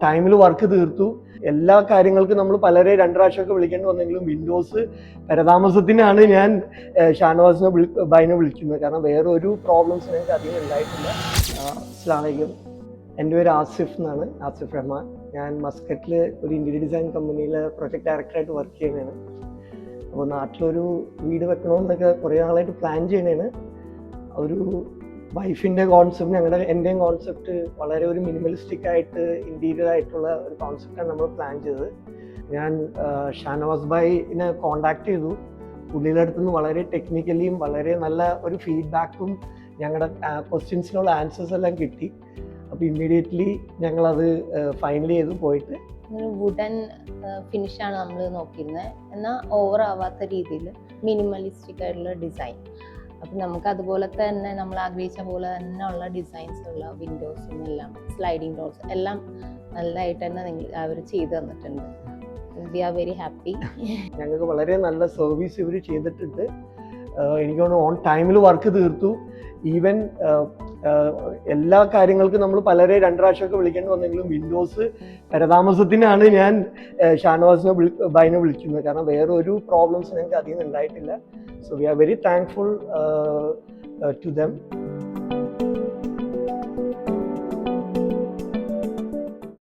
ടൈമിൽ വർക്ക് തീർത്തു. എല്ലാ കാര്യങ്ങൾക്കും നമ്മൾ പലരെ 2 പ്രാവശ്യമൊക്കെ വിളിക്കേണ്ടി വന്നെങ്കിലും വിൻഡോസ് പരതാമസത്തിനാണ് ഞാൻ ഷാനവാസിനെ ബൈനെ വിളിക്കുന്നത്. കാരണം വേറെ ഒരു പ്രോബ്ലംസ് ഞങ്ങൾക്ക് അധികം ഉണ്ടായിട്ടില്ല. അസ്സലാമു അലൈക്കും. എൻ്റെ പേര് ആസിഫ് എന്നാണ്, ആസിഫ് റഹ്മാൻ. ഞാൻ മസ്കറ്റിൽ ഒരു ഇൻറ്റീരിയർ ഡിസൈൻ കമ്പനിയിൽ പ്രൊജക്ട് ഡയറക്ടറായിട്ട് വർക്ക് ചെയ്യുന്നതാണ്. അപ്പോൾ നാട്ടിലൊരു വീട് വെക്കണമെന്നൊക്കെ കുറേ നാളായിട്ട് പ്ലാൻ ചെയ്യണതാണ്. ഒരു വൈഫിൻ്റെ കോൺസെപ്റ്റ് എൻ്റെയും കോൺസെപ്റ്റ് വളരെ ഒരു മിനിമലിസ്റ്റിക് ആയിട്ട് ഇൻറ്റീരിയർ ആയിട്ടുള്ള ഒരു കോൺസെപ്റ്റാണ് നമ്മൾ പ്ലാൻ ചെയ്തത്. ഞാൻ ഷാനവാസ് ഭായിനെ കോണ്ടാക്ട് ചെയ്തു. പുള്ളിയുടെ അടുത്ത് നിന്ന് വളരെ ടെക്നിക്കലിയും വളരെ നല്ല ഒരു ഫീഡ്ബാക്കും ഞങ്ങളുടെ ക്വസ്റ്റ്യൻസിനുള്ള ആൻസേഴ്സ് എല്ലാം കിട്ടി. അപ്പോൾ ഇമ്മീഡിയറ്റ്ലി ഞങ്ങളത് ഫൈനൽ ചെയ്ത് പോയിട്ട് വുഡൻ ഫിനിഷാണ് നമ്മൾ നോക്കിയിരുന്നത്. എന്നാൽ ഓവർ ആവാത്ത രീതിയിൽ മിനിമലിസ്റ്റിക് ആയിട്ടുള്ള ഡിസൈൻ. അപ്പം നമുക്ക് അതുപോലെ തന്നെ നമ്മൾ ആഗ്രഹിച്ച പോലെ തന്നെ ഉള്ള ഡിസൈൻസ് ഉള്ള വിൻഡോസും എല്ലാം സ്ലൈഡിങ് ഡോർസ് എല്ലാം നല്ലതായിട്ട് തന്നെ അവർ ചെയ്തു തന്നിട്ടുണ്ട്. We are very happy. ഞങ്ങൾക്ക് വളരെ നല്ല സർവീസ് ഇവർ ചെയ്തിട്ടുണ്ട്. എനിക്ക് തോന്നുന്നു ഓൺ ടൈമിൽ വർക്ക് തീർത്തു. ഈവൻ എല്ലാ കാര്യങ്ങൾക്കും നമ്മൾ പലരെ 2 പ്രാവശ്യമൊക്കെ വിളിക്കേണ്ടി വന്നെങ്കിലും വിൻഡോസ് പരതാമസത്തിനാണ് ഞാൻ ഷാനവാസിനെ ബൈനെ വിളിക്കുന്നത്. കാരണം വേറെ ഒരു പ്രോബ്ലംസ് ഞങ്ങൾക്ക് അധികം ഉണ്ടായിട്ടില്ല. So we are very thankful to dum.